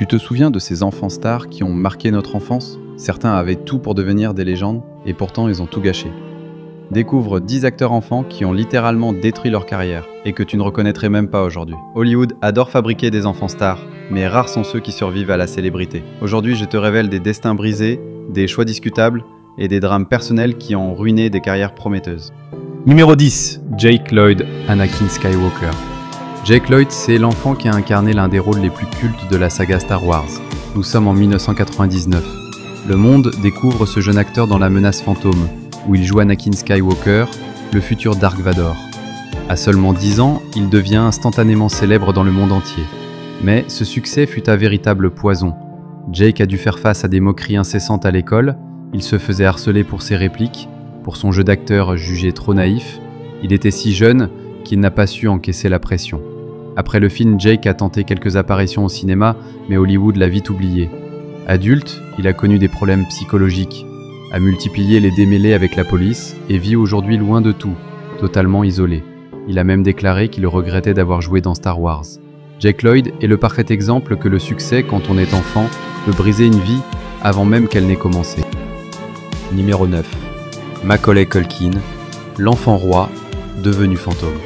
Tu te souviens de ces enfants stars qui ont marqué notre enfance? Certains avaient tout pour devenir des légendes, et pourtant ils ont tout gâché. Découvre 10 acteurs enfants qui ont littéralement détruit leur carrière, et que tu ne reconnaîtrais même pas aujourd'hui. Hollywood adore fabriquer des enfants stars, mais rares sont ceux qui survivent à la célébrité. Aujourd'hui, je te révèle des destins brisés, des choix discutables, et des drames personnels qui ont ruiné des carrières prometteuses. Numéro 10. Jake Lloyd, Anakin Skywalker. Jake Lloyd, c'est l'enfant qui a incarné l'un des rôles les plus cultes de la saga Star Wars. Nous sommes en 1999. Le monde découvre ce jeune acteur dans La Menace Fantôme, où il joue Anakin Skywalker, le futur Dark Vador. À seulement 10 ans, il devient instantanément célèbre dans le monde entier. Mais ce succès fut un véritable poison. Jake a dû faire face à des moqueries incessantes à l'école, il se faisait harceler pour ses répliques, pour son jeu d'acteur jugé trop naïf. Il était si jeune qu'il n'a pas su encaisser la pression. Après le film, Jake a tenté quelques apparitions au cinéma, mais Hollywood l'a vite oublié. Adulte, il a connu des problèmes psychologiques, a multiplié les démêlés avec la police et vit aujourd'hui loin de tout, totalement isolé. Il a même déclaré qu'il regrettait d'avoir joué dans Star Wars. Jake Lloyd est le parfait exemple que le succès, quand on est enfant, peut briser une vie avant même qu'elle n'ait commencé. Numéro 9. Macaulay Culkin, l'enfant roi devenu fantôme.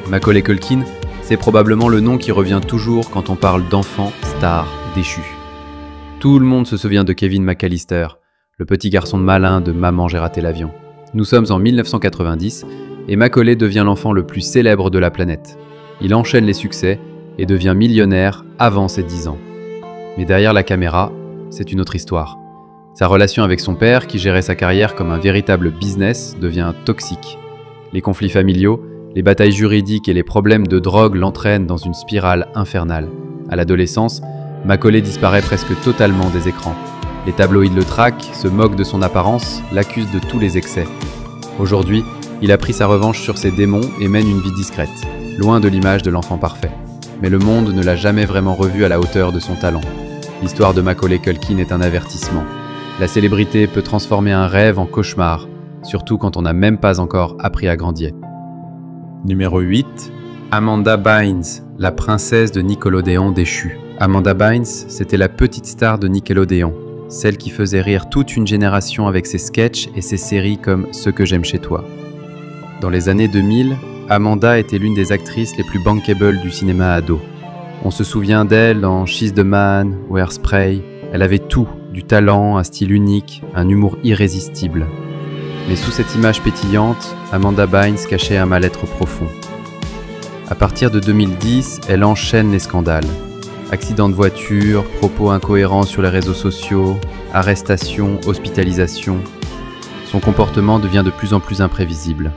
Macaulay Culkin, c'est probablement le nom qui revient toujours quand on parle d'enfant star déchu. Tout le monde se souvient de Kevin McAllister, le petit garçon malin de Maman j'ai raté l'avion. Nous sommes en 1990 et Macaulay devient l'enfant le plus célèbre de la planète. Il enchaîne les succès et devient millionnaire avant ses 10 ans. Mais derrière la caméra, c'est une autre histoire. Sa relation avec son père, qui gérait sa carrière comme un véritable business, devient toxique. Les conflits familiaux, les batailles juridiques et les problèmes de drogue l'entraînent dans une spirale infernale. À l'adolescence, Macaulay disparaît presque totalement des écrans. Les tabloïds le traquent, se moquent de son apparence, l'accusent de tous les excès. Aujourd'hui, il a pris sa revanche sur ses démons et mène une vie discrète, loin de l'image de l'enfant parfait. Mais le monde ne l'a jamais vraiment revu à la hauteur de son talent. L'histoire de Macaulay Culkin est un avertissement. La célébrité peut transformer un rêve en cauchemar, surtout quand on n'a même pas encore appris à grandir. Numéro 8. Amanda Bynes, la princesse de Nickelodeon déchue. Amanda Bynes, c'était la petite star de Nickelodeon, celle qui faisait rire toute une génération avec ses sketchs et ses séries comme Ce que j'aime chez toi. Dans les années 2000, Amanda était l'une des actrices les plus bankable du cinéma ado. On se souvient d'elle dans She's the Man ou Hairspray. Elle avait tout, du talent, un style unique, un humour irrésistible. Mais sous cette image pétillante, Amanda Bynes cachait un mal-être profond. À partir de 2010, elle enchaîne les scandales. Accidents de voiture, propos incohérents sur les réseaux sociaux, arrestations, hospitalisations. Son comportement devient de plus en plus imprévisible.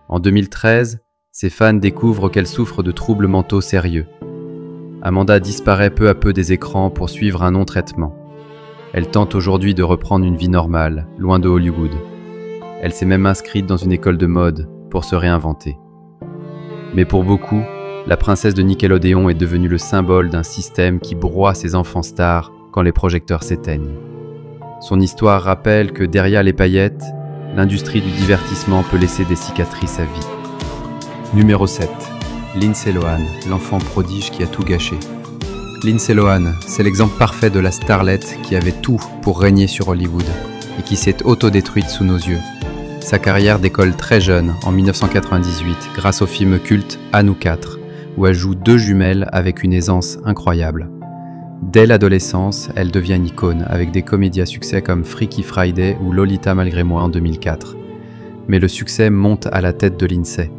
En 2013, ses fans découvrent qu'elle souffre de troubles mentaux sérieux. Amanda disparaît peu à peu des écrans pour suivre un non-traitement. Elle tente aujourd'hui de reprendre une vie normale, loin de Hollywood. Elle s'est même inscrite dans une école de mode pour se réinventer. Mais pour beaucoup, la princesse de Nickelodeon est devenue le symbole d'un système qui broie ses enfants stars quand les projecteurs s'éteignent. Son histoire rappelle que derrière les paillettes, l'industrie du divertissement peut laisser des cicatrices à vie. Numéro 7. Lindsay Lohan, l'enfant prodige qui a tout gâché. Lindsay Lohan, c'est l'exemple parfait de la starlette qui avait tout pour régner sur Hollywood et qui s'est autodétruite sous nos yeux. Sa carrière décolle très jeune, en 1998, grâce au film culte À nous quatre, où elle joue 2 jumelles avec une aisance incroyable. Dès l'adolescence, elle devient une icône, avec des comédies à succès comme Freaky Friday ou Lolita malgré moi en 2004. Mais le succès monte à la tête de Lindsay.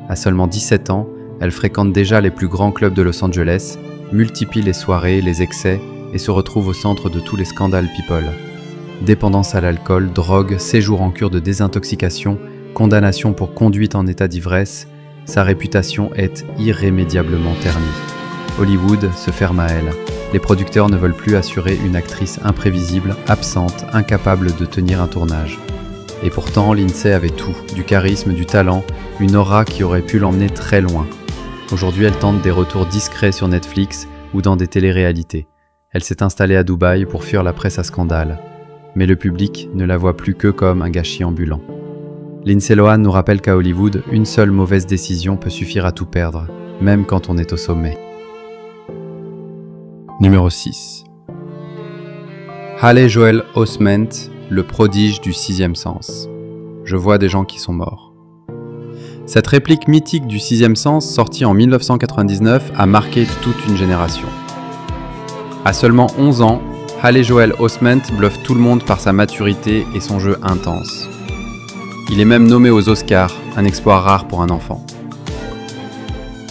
À seulement 17 ans, elle fréquente déjà les plus grands clubs de Los Angeles, multiplie les soirées, les excès et se retrouve au centre de tous les scandales people. Dépendance à l'alcool, drogue, séjour en cure de désintoxication, condamnation pour conduite en état d'ivresse, sa réputation est irrémédiablement ternie. Hollywood se ferme à elle. Les producteurs ne veulent plus assurer une actrice imprévisible, absente, incapable de tenir un tournage. Et pourtant, Lindsay avait tout, du charisme, du talent, une aura qui aurait pu l'emmener très loin. Aujourd'hui, elle tente des retours discrets sur Netflix ou dans des téléréalités. Elle s'est installée à Dubaï pour fuir la presse à scandale. Mais le public ne la voit plus que comme un gâchis ambulant. Lindsay Lohan nous rappelle qu'à Hollywood, une seule mauvaise décision peut suffire à tout perdre, même quand on est au sommet. Numéro 6. Haley Joel Osment, le prodige du sixième sens. Je vois des gens qui sont morts. Cette réplique mythique du sixième sens, sortie en 1999, a marqué toute une génération. À seulement 11 ans, Haley Joel Osment bluffe tout le monde par sa maturité et son jeu intense. Il est même nommé aux Oscars, un exploit rare pour un enfant.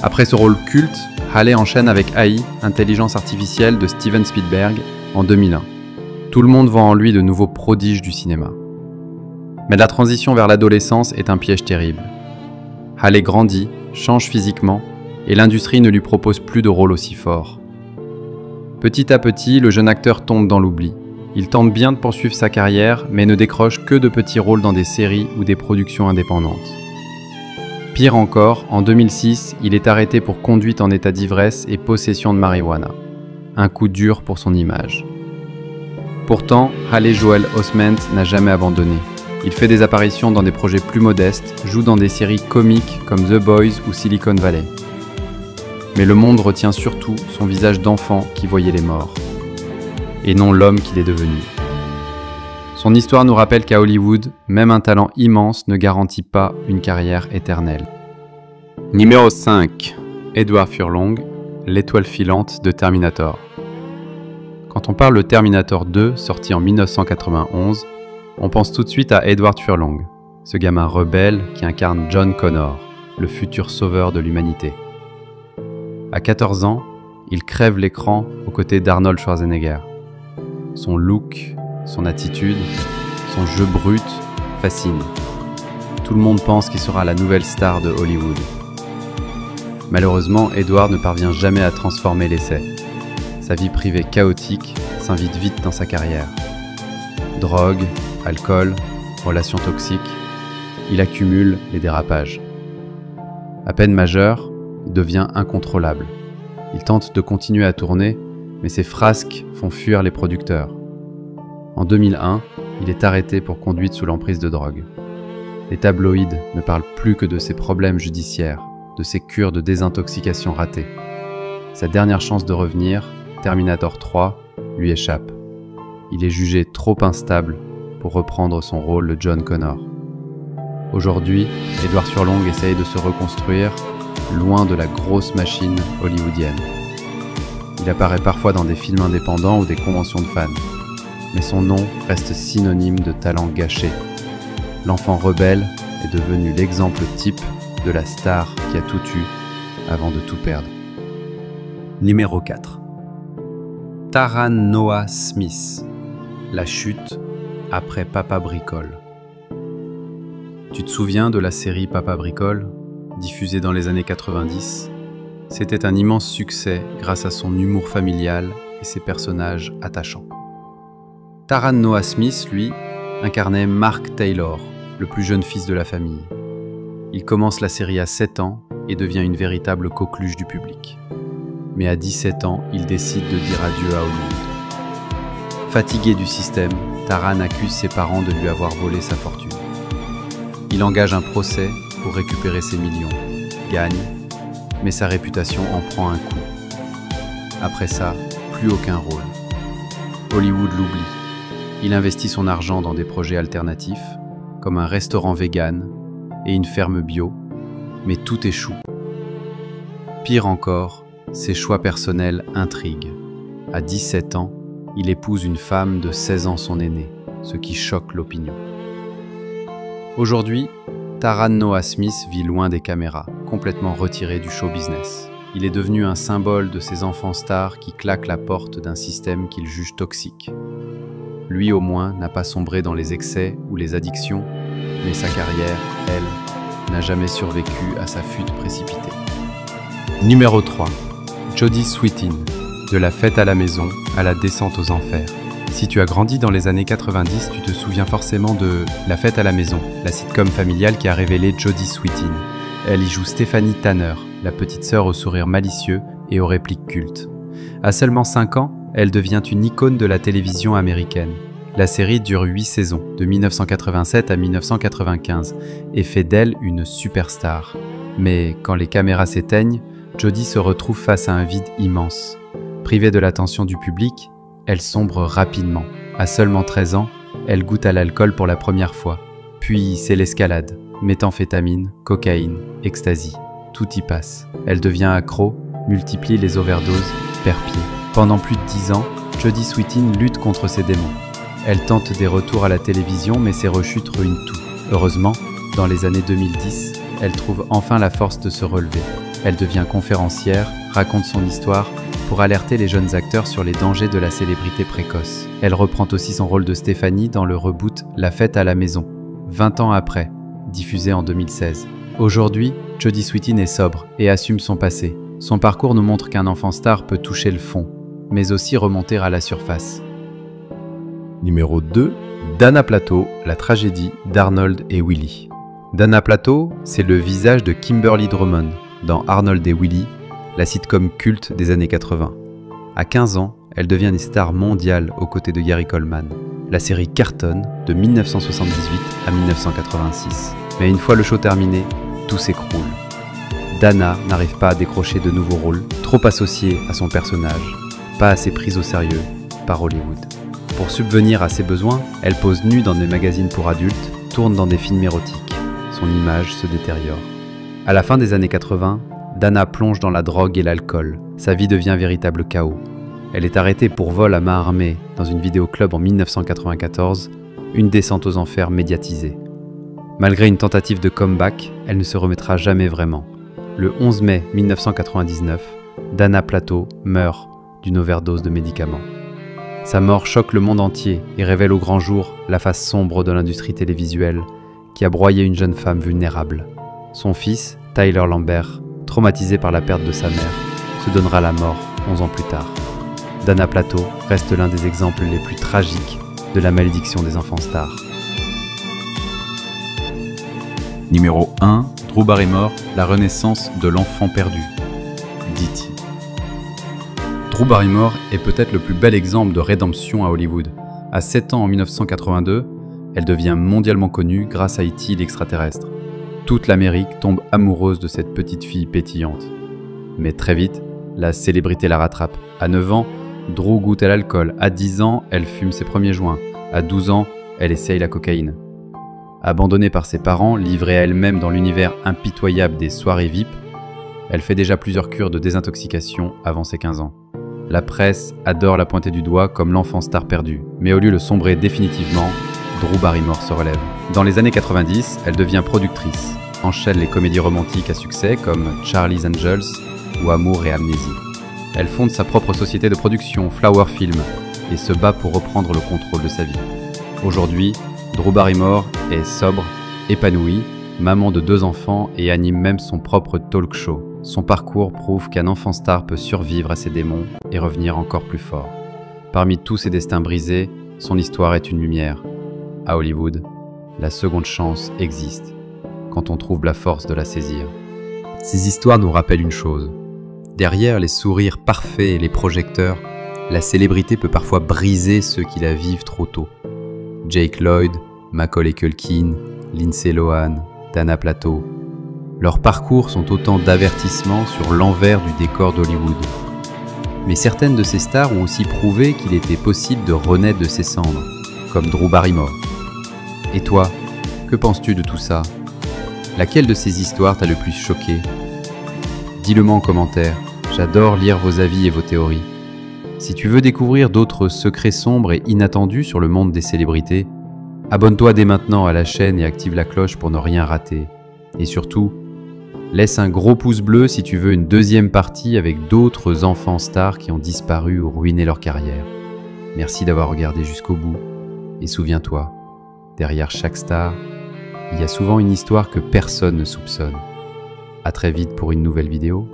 Après ce rôle culte, Haley enchaîne avec AI, Intelligence artificielle de Steven Spielberg, en 2001. Tout le monde voit en lui de nouveaux prodiges du cinéma. Mais la transition vers l'adolescence est un piège terrible. Haley grandit, change physiquement, et l'industrie ne lui propose plus de rôle aussi fort. Petit à petit, le jeune acteur tombe dans l'oubli. Il tente bien de poursuivre sa carrière, mais ne décroche que de petits rôles dans des séries ou des productions indépendantes. Pire encore, en 2006, il est arrêté pour conduite en état d'ivresse et possession de marijuana. Un coup dur pour son image. Pourtant, Haley Joel Osment n'a jamais abandonné. Il fait des apparitions dans des projets plus modestes, joue dans des séries comiques comme The Boys ou Silicon Valley. Mais le monde retient surtout son visage d'enfant qui voyait les morts, et non l'homme qu'il est devenu. Son histoire nous rappelle qu'à Hollywood, même un talent immense ne garantit pas une carrière éternelle. Numéro 5. Edward Furlong, l'étoile filante de Terminator. Quand on parle de Terminator 2, sorti en 1991, on pense tout de suite à Edward Furlong, ce gamin rebelle qui incarne John Connor, le futur sauveur de l'humanité. À 14 ans, il crève l'écran aux côtés d'Arnold Schwarzenegger. Son look, son attitude, son jeu brut fascinent. Tout le monde pense qu'il sera la nouvelle star de Hollywood. Malheureusement, Edward ne parvient jamais à transformer l'essai. Sa vie privée chaotique s'invite vite dans sa carrière. Drogue, alcool, relations toxiques, il accumule les dérapages. À peine majeur, il devient incontrôlable. Il tente de continuer à tourner, mais ses frasques font fuir les producteurs. En 2001, il est arrêté pour conduite sous l'emprise de drogue. Les tabloïds ne parlent plus que de ses problèmes judiciaires, de ses cures de désintoxication ratées. Sa dernière chance de revenir, Terminator 3, lui échappe. Il est jugé trop instable pour reprendre son rôle de John Connor. Aujourd'hui, Edward Furlong essaye de se reconstruire, loin de la grosse machine hollywoodienne. Il apparaît parfois dans des films indépendants ou des conventions de fans. Mais son nom reste synonyme de talent gâché. L'enfant rebelle est devenu l'exemple type de la star qui a tout eu avant de tout perdre. Numéro 4. Taran Noah Smith, la chute après Papa Bricole. Tu te souviens de la série Papa Bricole, diffusée dans les années 90 ? C'était un immense succès grâce à son humour familial et ses personnages attachants. Taran Noah Smith, lui, incarnait Mark Taylor, le plus jeune fils de la famille. Il commence la série à 7 ans et devient une véritable coqueluche du public. Mais à 17 ans, il décide de dire adieu à Hollywood. Fatigué du système, Taran accuse ses parents de lui avoir volé sa fortune. Il engage un procès pour récupérer ses millions, gagne, mais sa réputation en prend un coup. Après ça, plus aucun rôle. Hollywood l'oublie. Il investit son argent dans des projets alternatifs, comme un restaurant vegan et une ferme bio, mais tout échoue. Pire encore, ses choix personnels intriguent. À 17 ans, il épouse une femme de 16 ans son aînée, ce qui choque l'opinion. Aujourd'hui, Taran Noah Smith vit loin des caméras, complètement retiré du show business. Il est devenu un symbole de ces enfants stars qui claquent la porte d'un système qu'il juge toxique. Lui au moins n'a pas sombré dans les excès ou les addictions, mais sa carrière, elle, n'a jamais survécu à sa fuite précipitée. Numéro 3. Jodie Sweetin, de la fête à la maison à la descente aux enfers. Si tu as grandi dans les années 90, tu te souviens forcément de La fête à la maison, la sitcom familiale qui a révélé Jodie Sweetin. Elle y joue Stephanie Tanner, la petite sœur au sourire malicieux et aux répliques cultes. À seulement 5 ans, elle devient une icône de la télévision américaine. La série dure 8 saisons, de 1987 à 1995, et fait d'elle une superstar. Mais quand les caméras s'éteignent, Jodie se retrouve face à un vide immense. Privée de l'attention du public, elle sombre rapidement. À seulement 13 ans, elle goûte à l'alcool pour la première fois. Puis c'est l'escalade. Méthamphétamine, cocaïne, ecstasy. Tout y passe. Elle devient accro, multiplie les overdoses, perd pied. Pendant plus de 10 ans, Jodie Sweetin lutte contre ses démons. Elle tente des retours à la télévision, mais ses rechutes ruinent tout. Heureusement, dans les années 2010, elle trouve enfin la force de se relever. Elle devient conférencière, raconte son histoire pour alerter les jeunes acteurs sur les dangers de la célébrité précoce. Elle reprend aussi son rôle de Stéphanie dans le reboot La Fête à la maison, 20 ans après, diffusé en 2016. Aujourd'hui, Jodie Sweetin est sobre et assume son passé. Son parcours nous montre qu'un enfant star peut toucher le fond, mais aussi remonter à la surface. Numéro 2, Dana Plato, la tragédie d'Arnold et Willy. Dana Plato, c'est le visage de Kimberly Drummond dans Arnold et Willy, la sitcom culte des années 80. À 15 ans, elle devient une star mondiale aux côtés de Gary Coleman. La série cartonne de 1978 à 1986. Mais une fois le show terminé, tout s'écroule. Dana n'arrive pas à décrocher de nouveaux rôles, trop associés à son personnage, pas assez prise au sérieux par Hollywood. Pour subvenir à ses besoins, elle pose nue dans des magazines pour adultes, tourne dans des films érotiques. Son image se détériore. À la fin des années 80, Dana plonge dans la drogue et l'alcool. Sa vie devient véritable chaos. Elle est arrêtée pour vol à main armée dans une vidéoclub en 1994, une descente aux enfers médiatisée. Malgré une tentative de comeback, elle ne se remettra jamais vraiment. Le 11 mai 1999, Dana Plato meurt d'une overdose de médicaments. Sa mort choque le monde entier et révèle au grand jour la face sombre de l'industrie télévisuelle qui a broyé une jeune femme vulnérable. Son fils, Tyler Lambert, traumatisé par la perte de sa mère, se donnera la mort 11 ans plus tard. Dana Plato reste l'un des exemples les plus tragiques de la malédiction des enfants stars. Numéro 1, Drew Barrymore, la renaissance de l'enfant perdu. Dit-il. Drew Barrymore est peut-être le plus bel exemple de rédemption à Hollywood. À 7 ans en 1982, elle devient mondialement connue grâce à E.T. l'extraterrestre. Toute l'Amérique tombe amoureuse de cette petite fille pétillante. Mais très vite, la célébrité la rattrape. À 9 ans, Drew goûte à l'alcool. À 10 ans, elle fume ses premiers joints. À 12 ans, elle essaye la cocaïne. Abandonnée par ses parents, livrée à elle-même dans l'univers impitoyable des soirées VIP, elle fait déjà plusieurs cures de désintoxication avant ses 15 ans. La presse adore la pointer du doigt comme l'enfant star perdu, mais au lieu de sombrer définitivement, Drew Barrymore se relève. Dans les années 90, elle devient productrice, enchaîne les comédies romantiques à succès comme Charlie's Angels ou Amour et Amnésie. Elle fonde sa propre société de production, Flower Film, et se bat pour reprendre le contrôle de sa vie. Aujourd'hui, Drew Barrymore est sobre, épanouie, maman de 2 enfants et anime même son propre talk show. Son parcours prouve qu'un enfant star peut survivre à ses démons et revenir encore plus fort. Parmi tous ses destins brisés, son histoire est une lumière. À Hollywood, la seconde chance existe, quand on trouve la force de la saisir. Ces histoires nous rappellent une chose. Derrière les sourires parfaits et les projecteurs, la célébrité peut parfois briser ceux qui la vivent trop tôt. Jake Lloyd, Macaulay Culkin, Lindsay Lohan, Dana Plato. Leurs parcours sont autant d'avertissements sur l'envers du décor d'Hollywood. Mais certaines de ces stars ont aussi prouvé qu'il était possible de renaître de ses cendres, comme Drew Barrymore. Et toi, que penses-tu de tout ça? Laquelle de ces histoires t'a le plus choqué? Dis-le-moi en commentaire, j'adore lire vos avis et vos théories. Si tu veux découvrir d'autres secrets sombres et inattendus sur le monde des célébrités, abonne-toi dès maintenant à la chaîne et active la cloche pour ne rien rater. Et surtout, laisse un gros pouce bleu si tu veux une deuxième partie avec d'autres enfants stars qui ont disparu ou ruiné leur carrière. Merci d'avoir regardé jusqu'au bout. Et souviens-toi, derrière chaque star, il y a souvent une histoire que personne ne soupçonne. À très vite pour une nouvelle vidéo.